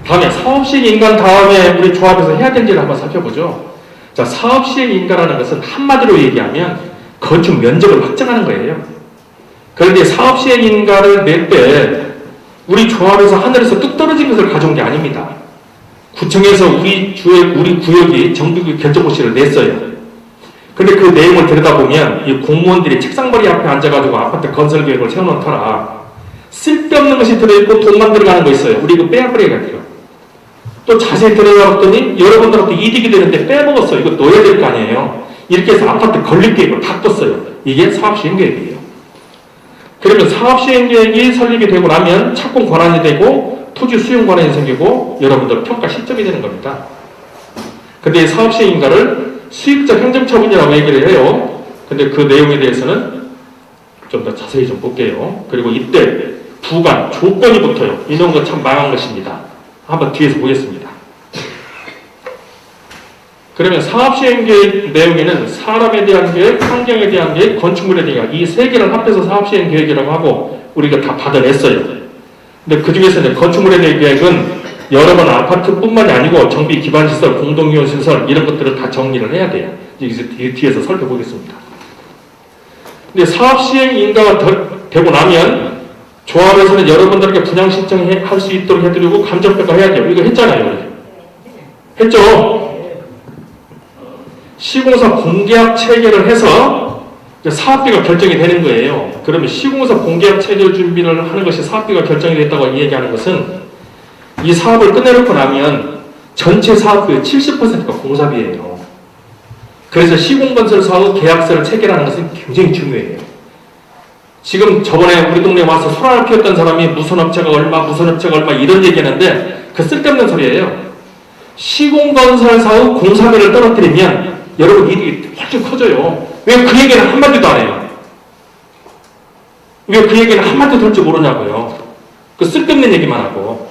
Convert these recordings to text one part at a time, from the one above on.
다음에 사업시행인가는 다음에 우리 조합에서 해야 될지를 한번 살펴보죠. 자, 사업시행인가라는 것은 한마디로 얘기하면 건축 면적을 확정하는 거예요. 그런데 사업시행인가를 낼 때 우리 조합에서 하늘에서 뚝 떨어진 것을 가져온 게 아닙니다. 구청에서 우리 구역이 정비구역 결정고시를 냈어요. 근데 그 내용을 들여다보면 이 공무원들이 책상머리 앞에 앉아가지고 아파트 건설 계획을 세워놓은 터라 쓸데없는 것이 들어있고 돈만 들어가는 거 있어요. 우리 이거 빼앗버려야 돼요. 또 자세히 들어가봤더니 여러분들한테 이득이 되는데 빼먹었어요. 이거 넣어야 될 거 아니에요. 이렇게 해서 아파트 건립 계획을 다 떴어요. 이게 사업시행계획이에요. 그러면 사업시행계획이 설립이 되고 나면 착공 권한이 되고 토지 수용 권한이 생기고 여러분들 평가 시점이 되는 겁니다. 근데 이 사업시행인가를 수익적 행정처분이라고 얘기를 해요. 근데 그 내용에 대해서는 좀 더 자세히 좀 볼게요. 그리고 이때 부관, 조건이 붙어요. 이런 거 참 망한 것입니다. 한번 뒤에서 보겠습니다. 그러면 사업시행계획 내용에는 사람에 대한 계획, 환경에 대한 계획, 건축물에 대한 계획 이 세 개를 합해서 사업시행계획이라고 하고 우리가 다 받아냈어요. 근데 그 중에서 이제 건축물에 대한 계획은 여러 번 아파트뿐만이 아니고 정비 기반시설, 공동이용시설 이런 것들을 다 정리를 해야 돼요. 이제 뒤에서 살펴보겠습니다. 근데 사업시행인가가 되고 나면 조합에서는 여러분들에게 분양 신청할 수 있도록 해드리고 감정평가 해야 돼요. 이거 했잖아요. 했죠? 시공사 공계약 체결을 해서 사업비가 결정이 되는 거예요. 그러면 시공사 공계약 체결 준비를 하는 것이 사업비가 결정이 됐다고 얘기하는 것은 이 사업을 끝내놓고 나면 전체 사업비의 70%가 공사비예요. 그래서 시공건설 사업 계약서를 체결하는 것은 굉장히 중요해요. 지금 저번에 우리 동네에 와서 소란을 피웠던 사람이 무슨 업체가 얼마 이런 얘기하는데 그 쓸데없는 소리예요. 시공건설 사업 공사비를 떨어뜨리면 여러분 이익이 훨씬 커져요. 왜 그 얘기는 한마디도 안 해요? 왜 그 얘기는 한마디도 할 줄 모르냐고요. 그 쓸데없는 얘기만 하고.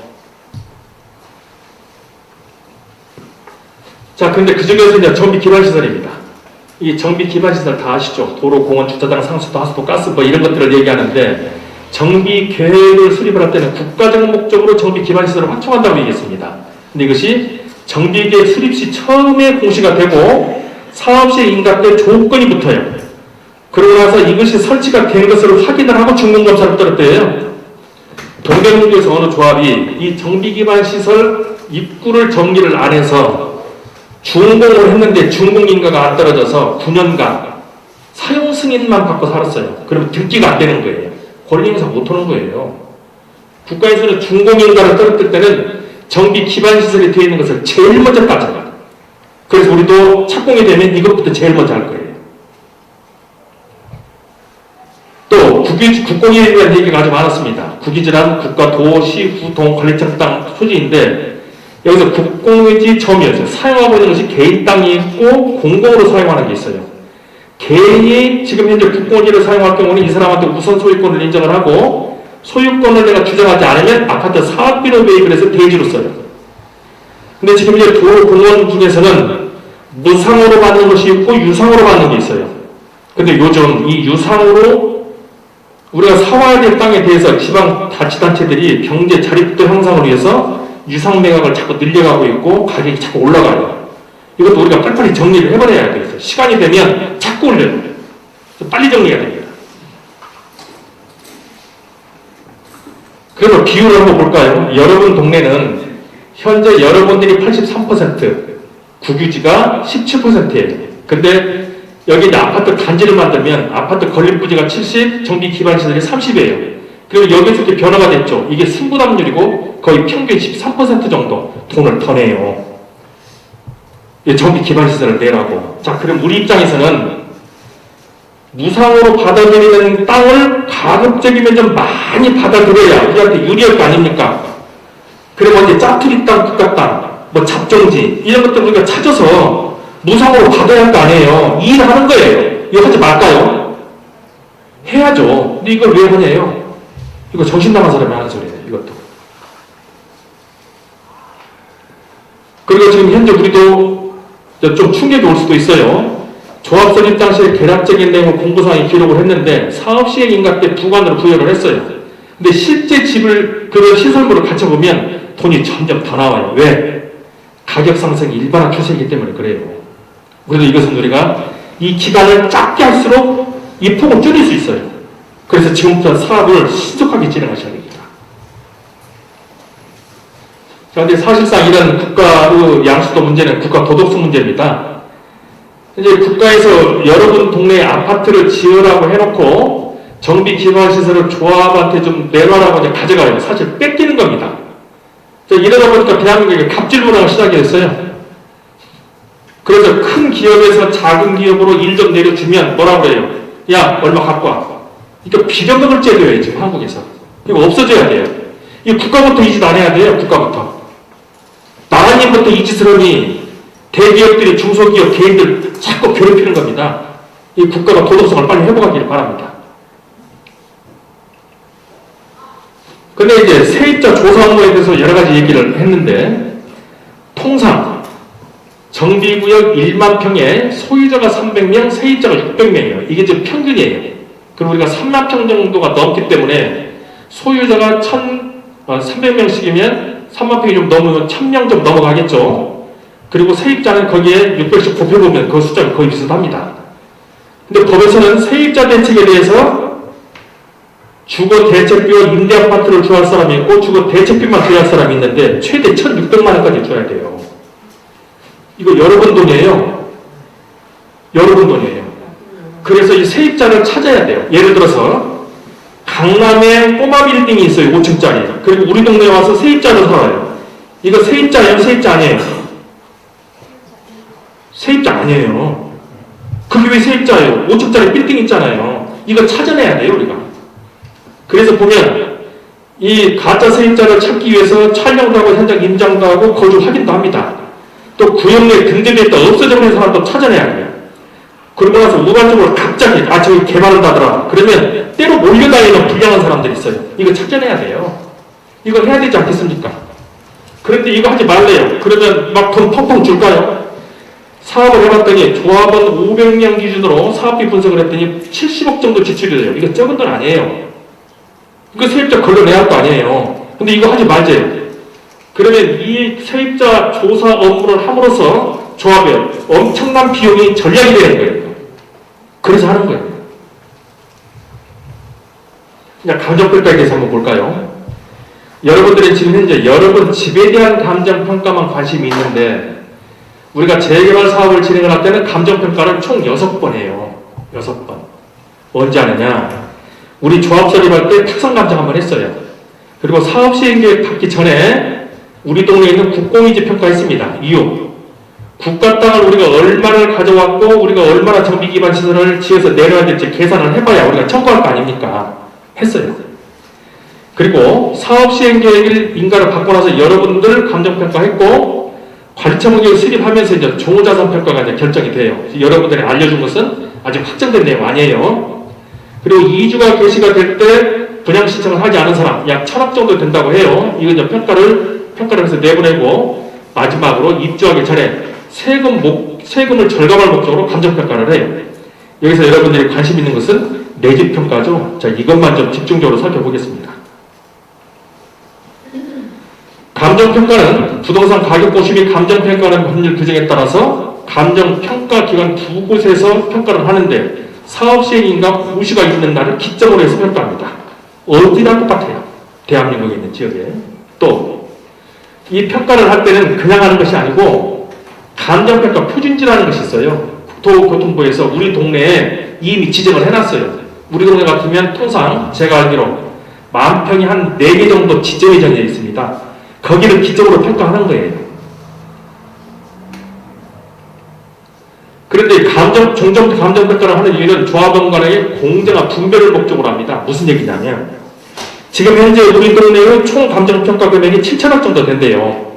자, 근데 그 중에서 이제 정비 기반시설입니다. 이 정비 기반시설 다 아시죠? 도로, 공원, 주차장, 상수도, 하수도, 가스 뭐 이런 것들을 얘기하는데 정비 계획을 수립을 할 때는 국가적 목적으로 정비 기반시설을 확충한다고 얘기했습니다. 근데 이것이 정비계획 수립 시 처음에 공시가 되고 사업시행인가 때 조건이 붙어요. 그러고 나서 이것이 설치가 된 것을 확인을 하고 준공검사를 떨었대요. 동대문구에서 어느 조합이 이 정비기반시설 입구를 정리를 안 해서 준공을 했는데 준공인가가 안 떨어져서 9년간 사용 승인만 받고 살았어요. 그러면 등기가 안 되는 거예요. 권리행사 못하는 거예요. 국가에서는 준공인가를 떨어뜨릴 때는 정비 기반시설이 되어 있는 것을 제일 먼저 따져요. 그래서 우리도 착공이 되면 이것부터 제일 먼저 할 거예요. 또 국공유에 대한 얘기가 아주 많았습니다. 국유지란 국가, 도, 시, 구, 동, 관리청 땅 소지인데 여기서 국공유지 점유에서 사용하고 있는 것이 개인 땅이 있고 공공으로 사용하는 게 있어요. 개인이 지금 현재 국공유지를 사용할 경우는 이 사람한테 우선 소유권을 인정을 하고 소유권을 내가 주장하지 않으면 아파트 사업비로 매입을 해서 대지로 써요. 근데 지금 이제 도로 공원 중에서는 무상으로 받는 것이 있고 유상으로 받는 게 있어요. 근데 요즘 이 유상으로 우리가 사와야 될 땅에 대해서 지방 자치단체들이 경제 자립도 형성을 위해서 유상 매각을 자꾸 늘려가고 있고 가격이 자꾸 올라가요. 이것도 우리가 빨리빨리 정리를 해버려야 돼요. 시간이 되면 자꾸 올려요. 빨리 정리해야 됩니다. 그래서 비율을 한번 볼까요? 여러분 동네는 현재 여러분들이 83%, 국유지가 17%예요. 근데 여기 이제 아파트 단지를 만들면 아파트 건립부지가 70, 정비 기반시설이 30이에요. 그리고 여기서 이렇게 변화가 됐죠. 이게 승부담률이고 거의 평균 13% 정도 돈을 더 내요. 정비 기반시설을 내라고. 자, 그럼 우리 입장에서는 무상으로 받아들이는 땅을 가급적이면 좀 많이 받아들여야 우리한테 유리할 거 아닙니까? 그러면 이제 짜투리 땅, 국가 땅, 뭐 잡종지 이런 것들 우리가 찾아서 무상으로 받아야 할 거 아니에요. 일하는 거예요. 이거 하지 말까요? 해야죠. 근데 이걸 왜 하냐요? 이거 정신 나간 사람이 하는 소리예요. 이것도. 그리고 지금 현재 우리도 좀 충격이 올 수도 있어요. 조합 설립 당시에 계략적인 내용을 공고사항에 기록을 했는데 사업시행인가 때 부관으로 부여를 했어요. 근데 실제 집을 그 시설물을 갖춰보면 돈이 점점 더 나와요. 왜? 가격 상승이 일반화 추세이기 때문에 그래요. 그래도 이것은 우리가 이 기간을 짧게 할수록 이 폭을 줄일 수 있어요. 그래서 지금부터 사업을 신속하게 진행하셔야 됩니다. 그런데 사실상 이런 국가의 양수도 문제는 국가 도덕성 문제입니다. 이제 국가에서 여러분 동네에 아파트를 지으라고 해놓고 정비기반시설을 조합한테 좀 내놔라고 이제 가져가요. 사실 뺏기는 겁니다. 이러다 보니까 대한민국에 갑질 문화가 시작이 됐어요. 그래서 큰 기업에서 작은 기업으로 일 좀 내려주면 뭐라고 그래요? 야, 얼마 갖고 와. 이거 비정규직 제도예요, 지금 한국에서. 이거 없어져야 돼요. 이 국가부터 이 짓 안 해야 돼요, 국가부터. 나라님부터 이 짓을 하니 대기업들이 중소기업 개인들 자꾸 괴롭히는 겁니다. 이 국가가 도덕성을 빨리 회복하기를 바랍니다. 근데 이제 세입자 조사 업무에 대해서 여러 가지 얘기를 했는데, 통상 정비구역 1만 평에 소유자가 300명, 세입자가 600명이에요. 이게 지금 평균이에요. 그리고 우리가 3만 평 정도가 넘기 때문에 소유자가 300명씩이면 3만 평이 좀 넘으면 1000명 좀 넘어가겠죠. 그리고 세입자는 거기에 600씩 곱해보면 그 숫자가 거의 비슷합니다. 근데 법에서는 세입자 대책에 대해서 주거 대책비와 임대 아파트를 주할 사람이 있고 주거 대책비만 주할 사람이 있는데 최대 1,600만 원까지 줘야 돼요. 이거 여러분 돈이에요. 여러분 돈이에요. 그래서 이 세입자를 찾아야 돼요. 예를 들어서 강남에 꼬마 빌딩이 있어요. 5층짜리. 그리고 우리 동네에 와서 세입자를 살아요. 이거 세입자예요? 세입자 아니에요? 세입자 아니에요. 그게 왜 세입자예요? 5층짜리 빌딩 있잖아요. 이거 찾아내야 돼요, 우리가. 그래서 보면 이 가짜 세입자를 찾기 위해서 촬영도 하고 현장 임장도 하고 거주 확인도 합니다. 또 구역 내 등재되어 있다 없어져버린 사람도 찾아내야 돼요. 그러고 나서 우발적으로 갑자기 저기 개발한다더라. 그러면 때로 몰려다니는 불량한 사람들이 있어요. 이거 찾아내야 돼요. 이걸 해야 되지 않겠습니까? 그런데 이거 하지 말래요. 그러면 막 돈 펑펑 줄까요? 사업을 해봤더니 조합원 500명 기준으로 사업비 분석을 했더니 70억 정도 지출이 돼요. 이거 적은 돈 아니에요. 이거 세입자 걸러내야 할 거 아니에요. 근데 이거 하지 말지. 그러면 이 세입자 조사 업무를 함으로써 조합에 엄청난 비용이 절약이 되는 거예요. 그래서 하는 거예요. 그냥 감정평가에 대해서 한번 볼까요? 여러분들이 지금 현재 여러분 집에 대한 감정평가만 관심이 있는데 우리가 재개발 사업을 진행을 할 때는 감정평가를 총 6번 해요. 6번. 언제 하느냐? 우리 조합 설립할 때 특성감정 한번 했어요. 그리고 사업 시행계획 받기 전에 우리 동네에 있는 국공유지 평가했습니다. 이유. 국가 땅을 우리가 얼마를 가져왔고 우리가 얼마나 정비 기반 시설을 지어서 내려야 될지 계산을 해봐야 우리가 청구할 거 아닙니까? 했어요. 그리고 사업 시행 계획을 인가를 받고 나서 여러분들 감정평가했고 관리처분계획을 수립하면서 이제 종호자산 평가가 이제 결정이 돼요. 여러분들이 알려준 것은 아직 확정된 내용 아니에요. 그리고 이주가 개시가 될 때 분양 신청을 하지 않은 사람 약 1000억 정도 된다고 해요. 이거 이제 평가를 해서 내보내고 마지막으로 입주하기 전에 세금을 절감할 목적으로 감정평가를 해요. 여기서 여러분들이 관심 있는 것은 내집평가죠. 자, 이것만 좀 집중적으로 살펴보겠습니다. 감정평가는 부동산 가격 고시 및 감정평가는 법률 규정에 따라서 감정평가 기관 두 곳에서 평가를 하는데 사업 시행인가 고시가 있는 날을 기점으로 해서 평가합니다. 어디나 똑같아요. 대한민국에 있는 지역에. 또 이 평가를 할 때는 그냥 하는 것이 아니고 감정평가 표준지라는 것이 있어요. 국토교통부에서 우리 동네에 이미 지정을 해놨어요. 우리 동네 같으면 통상 제가 알기로 10,000평이 한 4개 정도 지정이 정해져 있습니다. 거기를 기점으로 평가하는 거예요. 그런데 종점 감정평가를 하는 이유는 조합원 간의 공정한 분배를 목적으로 합니다. 무슨 얘기냐면 지금 현재 우리 동네의 총 감정평가 금액이 7,000억 정도 된대요.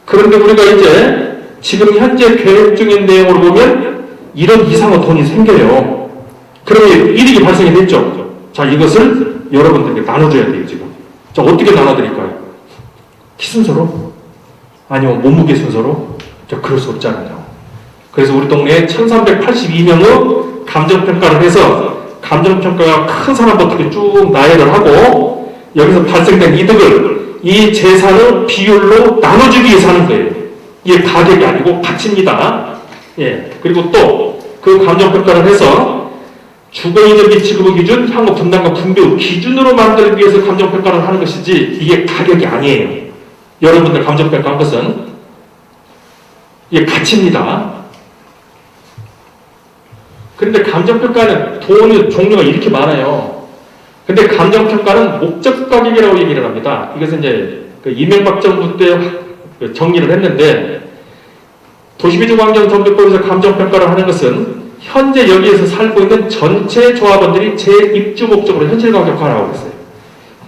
그런데 우리가 이제 지금 현재 계획 중인 내용을 보면 1억 이상의 돈이 생겨요. 그러면 이익이 발생이 됐죠. 자, 이것을 여러분들에게 나눠줘야 돼요, 지금. 자, 어떻게 나눠드릴까요? 키 순서로? 아니면 몸무게 순서로? 자, 그럴 수 없잖아요. 그래서 우리 동네에 1382명의 감정평가를 해서 감정평가가 큰 사람부터 쭉 나열을 하고 여기서 발생된 이득을 이 재산을 비율로 나눠주기 위해서 하는 거예요. 이게 가격이 아니고 가치입니다. 예. 그리고 또 그 감정평가를 해서 주거인력비 지급의 기준, 향후 분담과 분배 기준으로 만들기 위해서 감정평가를 하는 것이지 이게 가격이 아니에요. 여러분들 감정평가한 것은 이게 가치입니다. 그런데 감정평가는 돈의 종류가 이렇게 많아요. 근데 감정평가는 목적 가격이라고 얘기를 합니다. 이것은 이제 그 이명박 정부 때 정리를 했는데 도시비주환경정비법에서 감정평가를 하는 것은 현재 여기에서 살고 있는 전체 조합원들이 제 입주 목적으로 현실 가격화라고 했어요.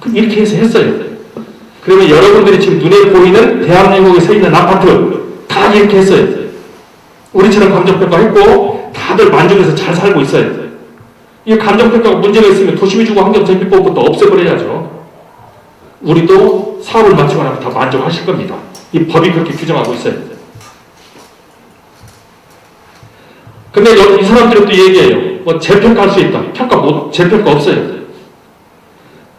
그럼 이렇게 해서 했어요. 그러면 여러분들이 지금 눈에 보이는 대한민국에 서 있는 아파트 다 이렇게 했어요. 우리처럼 감정평가 했고 다들 만족해서 잘 살고 있어요. 이 감정평가가 문제가 있으면 도시비주거 환경정비법부터 없애버려야죠. 우리도 사업을 마치거나 다 만족하실 겁니다. 이 법이 그렇게 규정하고 있어요. 근데 이 사람들은 또 얘기해요. 뭐 재평가할 수 있다. 재평가 없어요.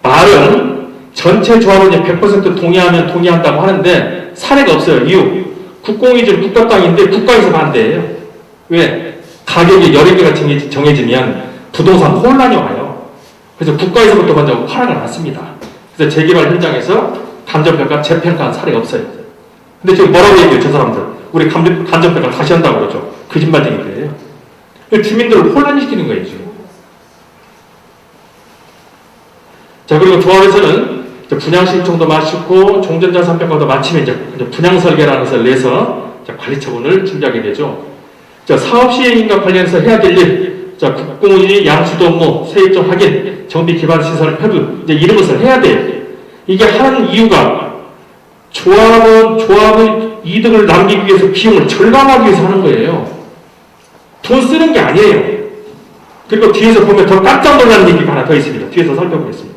말은 전체 조합원이 100% 동의하면 동의한다고 하는데 사례가 없어요. 이유. 국공유지는 국가 땅인데 국가에서 반대해요. 왜? 가격이 여러 개가 정해지면 부동산 혼란이 와요. 그래서 국가에서부터 먼저 허락을 놨습니다. 그래서 재개발 현장에서 감정평가, 재평가한 사례가 없어요. 근데 지금 뭐라고 얘기해요, 저 사람들? 우리 감정평가 다시 한다고 그러죠. 거짓말쟁이들이에요. 주민들을 혼란시키는 거예요, 지금. 자, 그리고 조합에서는 분양 신청도 마치고 종전자산 평가도 마치면 이제 분양 설계라는 것을 내서 관리 처분을 준비하게 되죠. 자, 사업 시행인과 관련해서 해야 될 일, 자, 국공유지 양수도 업무, 세입점 확인, 정비 기반 시설 표준, 이제 이런 것을 해야 돼요. 이게 하는 이유가 조합의 이득을 남기기 위해서 비용을 절감하기 위해서 하는 거예요. 돈 쓰는 게 아니에요. 그리고 뒤에서 보면 더 깜짝 놀라는 얘기가 하나 더 있습니다. 뒤에서 살펴보겠습니다.